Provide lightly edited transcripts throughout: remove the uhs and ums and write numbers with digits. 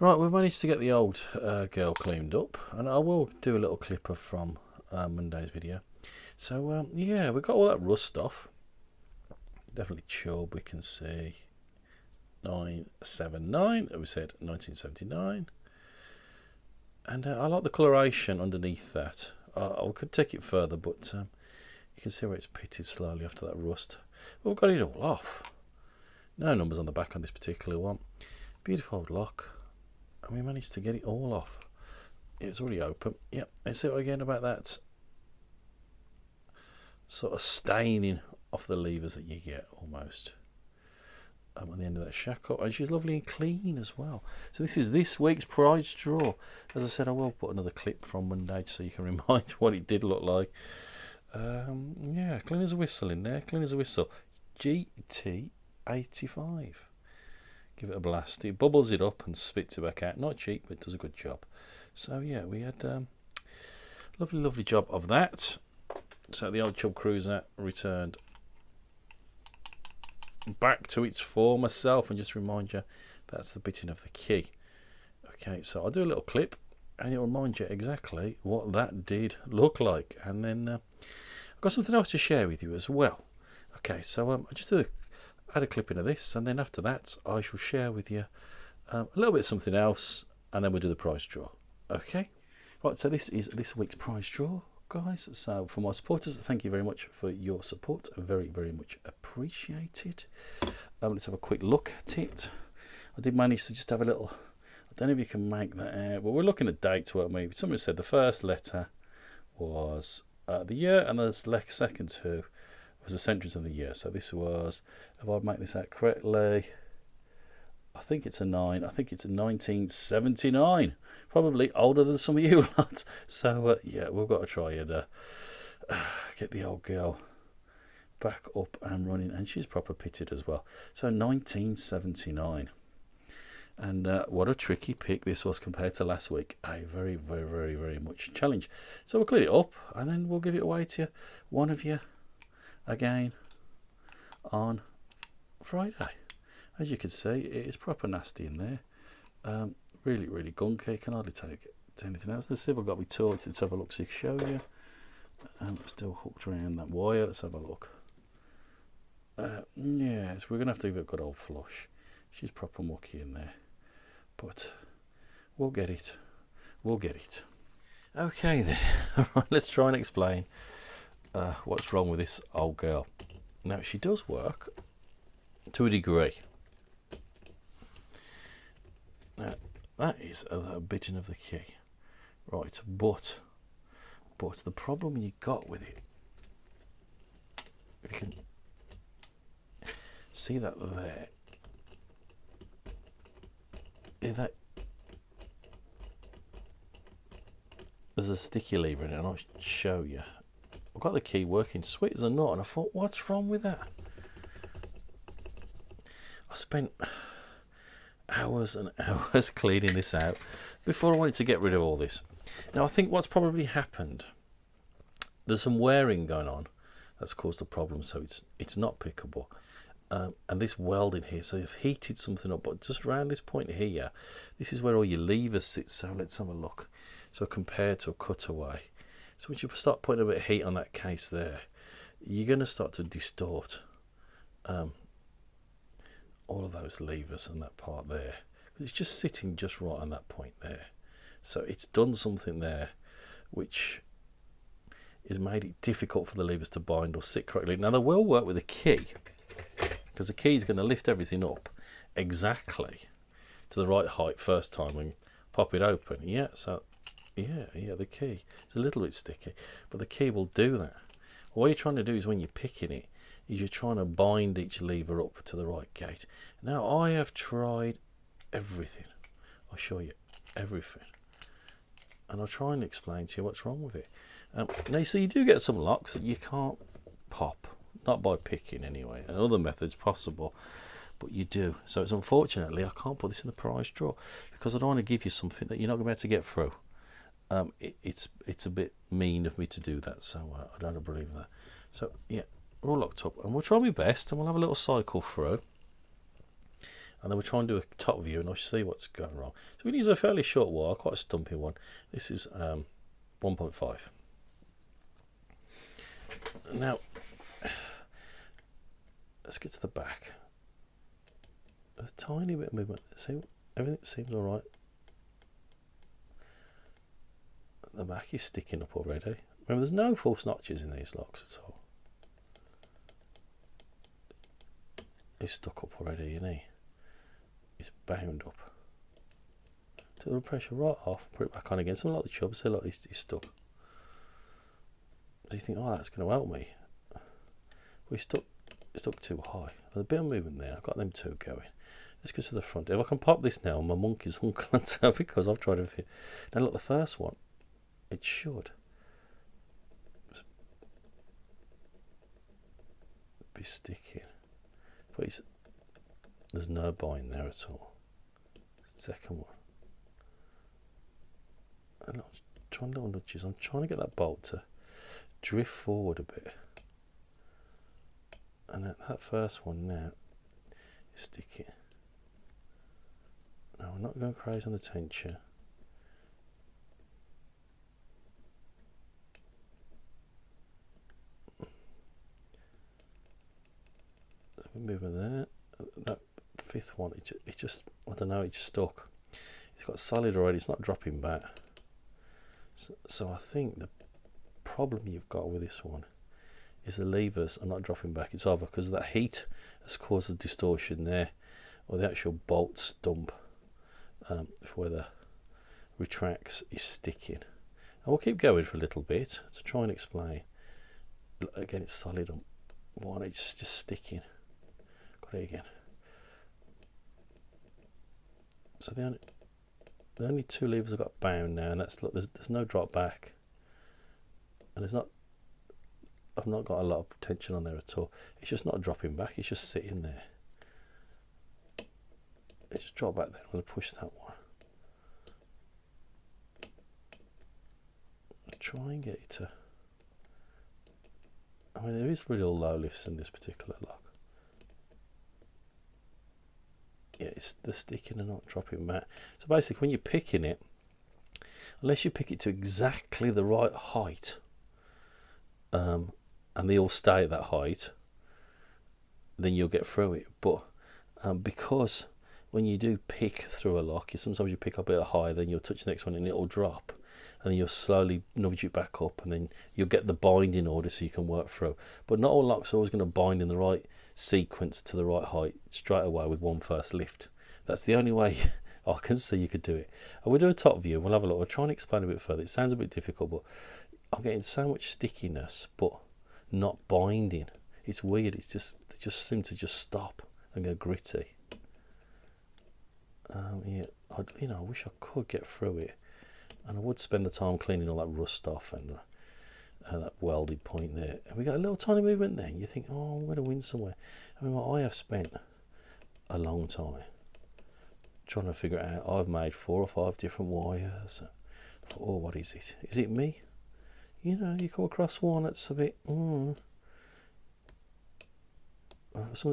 Right, we've managed to get the old girl cleaned up, and I will do a little clip of from Monday's video. So yeah, we got all that rust off. Definitely chub. We can see 979. We said 1979, and I like the coloration underneath that. I could take it further, but you can see where it's pitted slowly after that rust. But we've got it all off. No numbers on the back on this particular one. Beautiful old lock. And we managed to get it all off. It's already open. Yep. Let's see again about that sort of staining off the levers that you get almost at the end of that shackle. And she's lovely and clean as well. So this is this week's prize draw. As I said, I will put another clip from Monday so you can remind what it did look like. Yeah, clean as a whistle in there. Clean as a whistle. GT85. Give it a blast. It bubbles it up and spits it back out. Not cheap, but it does a good job. So yeah, we had lovely job of that. So the old Chub Cruiser returned back to its former self, and just remind you that's the bitting of the key. Okay, so I'll do a little clip and it'll remind you exactly what that did look like, and then I've got something else to share with you as well. Okay, so I just add a clip into this, and then after that I shall share with you a little bit of something else, and then we'll do the prize draw. Okay, right, so this is this week's prize draw, guys. So for my supporters, thank you very much for your support. Very much appreciated. Let's have a quick look at it. I did manage to just have a little, I don't know if you can make that out. Well, we're looking at dates, weren't we? Somebody said the first letter was the year, and the second two was the centuries of the year. So this was, if I make this out correctly, I think it's a 9. I think it's a 1979. Probably older than some of you lot. So yeah, we've got to try and get the old girl back up and running, and she's proper pitted as well. So 1979. And what a tricky pick this was compared to last week. A very much challenge. So we'll clean it up, and then we'll give it away to one of you again on Friday. As you can see, it is proper nasty in there. Really gunky. Can hardly take anything else. Let's see if I've got my torch. Let's have a look, so I can show you. Still hooked around that wire. Let's have a look. Yes, we're gonna have to give it a good old flush. She's proper mucky in there, but we'll get it. Okay then. Alright, let's try and explain what's wrong with this old girl. Now, she does work to a degree. Now, that is a bitting of the key, right? But the problem you got with it, if you can see that there, is that there's a sticky lever in it, and I'll show you. I've got the key working sweet as a nut, and I thought, what's wrong with that? I spent hours and hours cleaning this out before I wanted to get rid of all this. Now, I think what's probably happened, there's some wearing going on that's caused the problem, so it's not pickable. And this welding here, so you've heated something up, but just around this point here, this is where all your levers sit. So let's have a look. So compared to a cutaway, so once you start putting a bit of heat on that case there, you're going to start to distort all of those levers and that part there. It's just sitting just right on that point there. So it's done something there which has made it difficult for the levers to bind or sit correctly. Now, they will work with a key, because the key is going to lift everything up exactly to the right height first time when you pop it open. Yeah, so yeah, the key, it's a little bit sticky, but the key will do that. What you're trying to do is, when you're picking it, is you're trying to bind each lever up to the right gate. Now, I have tried everything. I'll show you everything, and I'll try and explain to you what's wrong with it. Now, so you do get some locks that you can't pop, not by picking anyway, and other methods possible, but you do. So it's unfortunately I can't put this in the prize draw, because I don't want to give you something that you're not going to be able to get through. It's a bit mean of me to do that, so I don't believe that. So yeah, we're all locked up, and we'll try my best, and we'll have a little cycle through. and then we'll try and do a top view and I'll see what's going wrong. So we use a fairly short wire, quite a stumpy one. This is 1.5. Now let's get to the back. A tiny bit of movement. See, everything seems alright. The back is sticking up already. Remember, there's no false notches in these locks at all. He's stuck up already, isn't he? He's bound up. Took the pressure right off, put it back on again. Something like the chub, so like he's stuck. So you think, oh, that's going to help me. Well, he's stuck too high. There's a bit of movement there. I've got them two going. Let's go to the front. If I can pop this now, my monkey's uncle and tell because I've tried everything. Now look, the first one, it should be sticking, but there's no bind there at all. Second one, and I'm trying little nudges. I'm trying to get that bolt to drift forward a bit, and that first one now is sticking. No, we're not going crazy on the tension. So we're moving there. That fifth one, it just, I don't know, it just stuck. It's got solid already, it's not dropping back. So I think the problem you've got with this one is the levers are not dropping back. It's either because that heat has caused a distortion there, or the actual bolt stump for where the retracts is sticking. And we'll keep going for a little bit to try and explain. Again, it's solid on one, it's just sticking. Got it again. So the only two levers I've got bound now, and that's, look, there's no drop back, and I've not got a lot of tension on there at all. It's just not dropping back, it's just sitting there. It just dropped back there. I'm going to push that one. I'll try and get it to, I mean, there is really all low lifts in this particular lock. Yeah, they're sticking and not dropping back. So basically, when you're picking it, unless you pick it to exactly the right height, and they all stay at that height, then you'll get through it. But because when you do pick through a lock, sometimes you pick up a bit higher, then you'll touch the next one and it'll drop, and then you'll slowly nudge it back up, and then you'll get the bind in order so you can work through. But not all locks are always going to bind in the right sequence to the right height straight away with one first lift. That's the only way I can see you could do it. And we'll do a top view and we'll have a look. I'll try and explain a bit further. It sounds a bit difficult, but I'm getting so much stickiness but not binding. It's weird. It's just, they just seem to just stop and go gritty. Yeah, I wish I could get through it, and I would spend the time cleaning all that rust off and that welded point there. And we got a little tiny movement there, and you think, oh, I'm going to win somewhere. I mean, I have spent a long time trying to figure it out. I've made 4 or 5 different wires. I thought, oh, what is it? Is it me? You know, you come across one that's a bit, someone's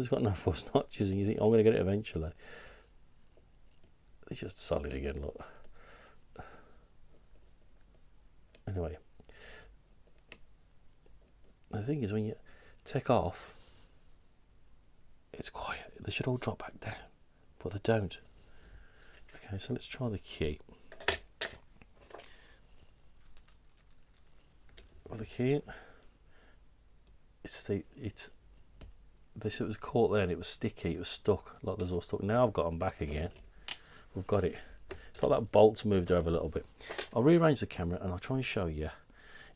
got no false notches, and you think, I'm going to get it eventually. It's just solid again, look. Anyway, the thing is, when you take off, it's quiet. They should all drop back down, but they don't. Okay, so let's try the key. With the key, it was caught there and it was sticky. It was stuck. Like there's all stuck. Now I've got them back again. We've got it. It's like that bolt's moved over a little bit. I'll rearrange the camera and I'll try and show you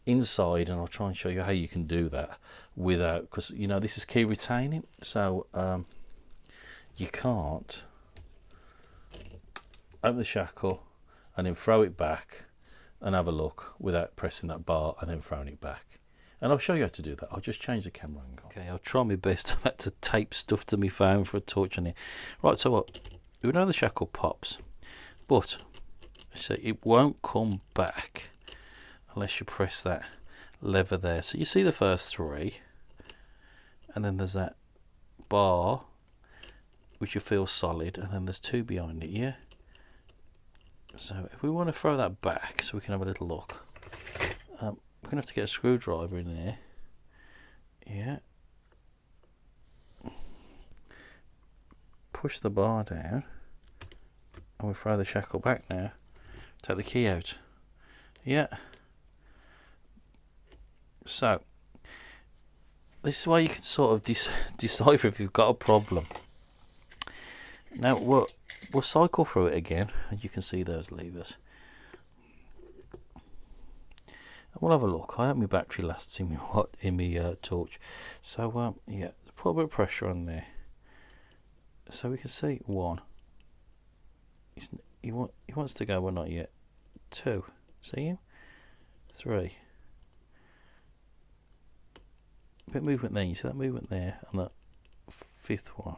inside, and I'll try and show you how you can do that without, because you know this is key retaining, so you can't open the shackle and then throw it back and have a look without pressing that bar and then throwing it back. And I'll show you how to do that. I'll just change the camera angle. Okay, I'll try my best. I've had to tape stuff to my phone for a torch on it. Right, so what? We know the shackle pops, but so it won't come back unless you press that lever there. So you see the first 3, and then there's that bar which you feel solid, and then there's 2 behind it, yeah? So if we want to throw that back so we can have a little look, we're going to have to get a screwdriver in there, yeah. Push the bar down, and we throw the shackle back now. Take the key out, yeah. So this is why you can sort of decipher if you've got a problem. Now we'll cycle through it again, and you can see those levers. And we'll have a look. I hope my battery lasts in my torch. So yeah, put a bit of pressure on there, so we can see 1. He wants to go, but not yet. 2, see him? 3. A bit of movement there. You see that movement there on that 5th one.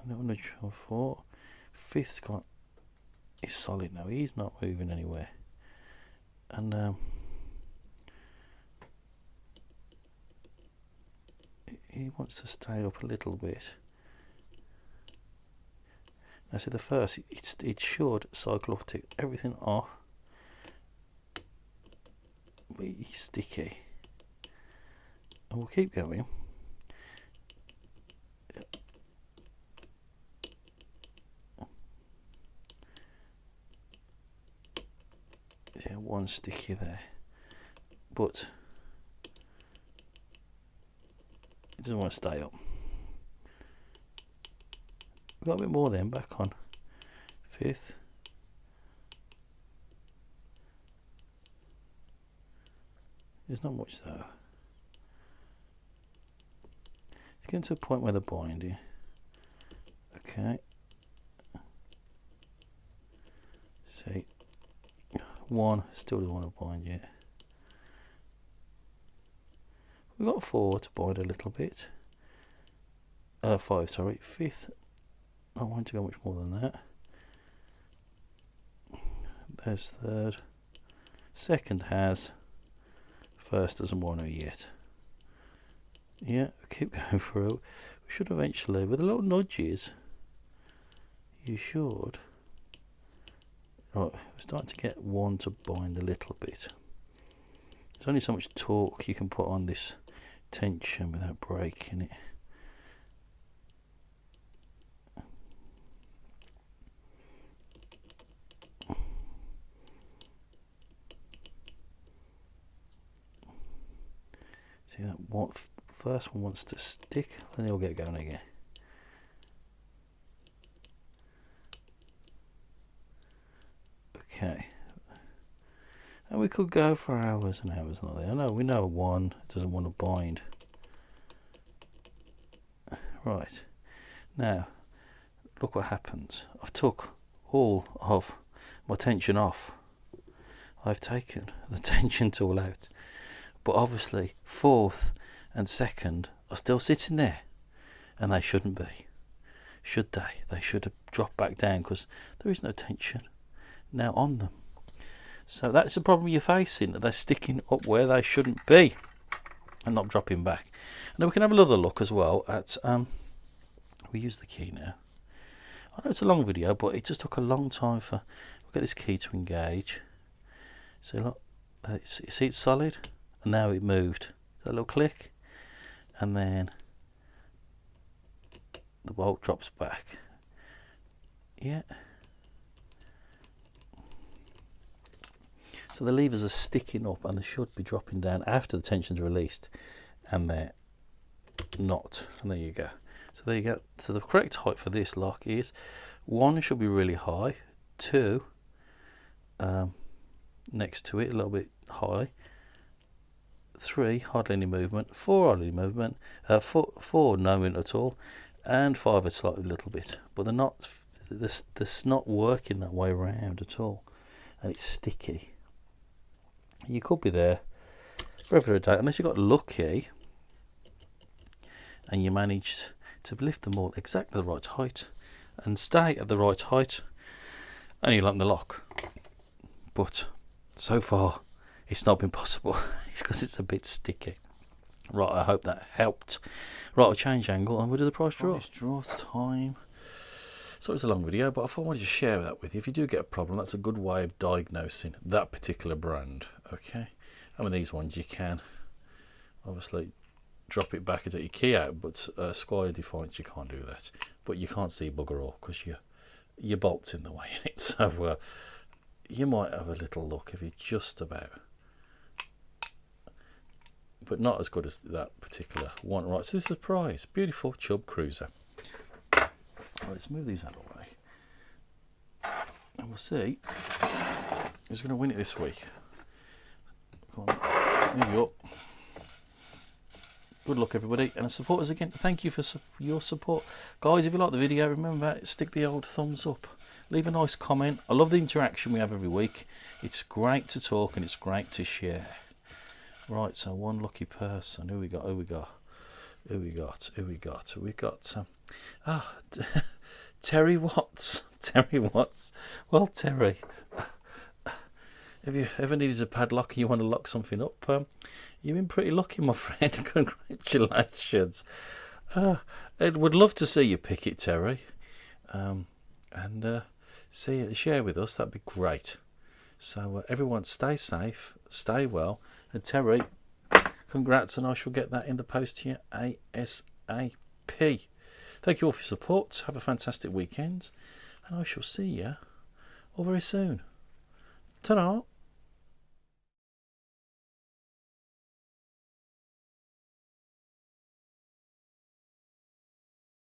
No nudge on 4. 5th's got. He's solid now. He's not moving anywhere. And he wants to stay up a little bit. Now see the first, it should cycle off, take everything off, but he's sticky, and we'll keep going. Yeah, 1 sticky there, but it doesn't want to stay up. We've got a bit more then, back on 5th. There's not much though. It's getting to a point where they're binding. Okay. See, 1 still doesn't want to bind yet. We've got 4 to bind a little bit. 5, sorry. 5th. I don't want to go much more than that. There's 3rd. 2nd has. 1st doesn't want to yet. Yeah, keep going through. We should eventually, with a little nudges, you should. Right, we're starting to get 1 to bind a little bit. There's only so much torque you can put on this tension without breaking it. See that first one wants to stick, then he'll get going again. Okay. And we could go for hours and hours not there. I know, we know 1 doesn't want to bind. Right. Now, look what happens. I've took all of my tension off. I've taken the tension tool out. But obviously 4th and 2nd are still sitting there, and they shouldn't be, should they? They should have dropped back down, because there is no tension now on them. So that's the problem you're facing, that they're sticking up where they shouldn't be and not dropping back. And then we can have another look as well at we use the key now. I know it's a long video, but it just took a long time for we'll get this key to engage. So look, you see it's solid. And now it moved. That little click, and then the bolt drops back. Yeah. So the levers are sticking up, and they should be dropping down after the tension's released, and they're not. And there you go. So there you go. So the correct height for this lock is 1 should be really high, 2 next to it a little bit high, 3 hardly any movement, 4 hardly any movement, 4 no movement at all, and 5 a slightly little bit. But they're not. This not working that way around at all, and it's sticky. You could be there forever a day unless you got lucky and you managed to lift them all exactly the right height and stay at the right height, and you the lock. But so far it's not been possible. It's because it's a bit sticky. Right, I hope that helped. Right, I'll change angle and we'll do the price draw. Price draw time. So it's a long video, but I thought I wanted to share that with you. If you do get a problem, that's a good way of diagnosing that particular brand. Okay, I mean, these ones you can obviously drop it back and take your key out, but Squire Defiant, you can't do that. But you can't see bugger all because your bolt's in the way in it. So you might have a little look if you're just about, but not as good as that particular one. Right, so this is a prize. Beautiful Chub Cruiser. Right, let's move these out of the way. And we'll see who's going to win it this week. Come on, move you up. Good luck, everybody. And supporters again, thank you for your support. Guys, if you like the video, remember, stick the old thumbs up. Leave a nice comment. I love the interaction we have every week. It's great to talk and it's great to share. Right, so one lucky person. Who we got? Terry Watts. Terry Watts. Well, Terry, have you ever needed a padlock and you want to lock something up? You've been pretty lucky, my friend. Congratulations. Would love to see you pick it, Terry. And share with us. That'd be great. So everyone stay safe, stay well. And Terry, congrats, and I shall get that in the post to you ASAP. Thank you all for your support. Have a fantastic weekend. And I shall see you all very soon. Ta-da.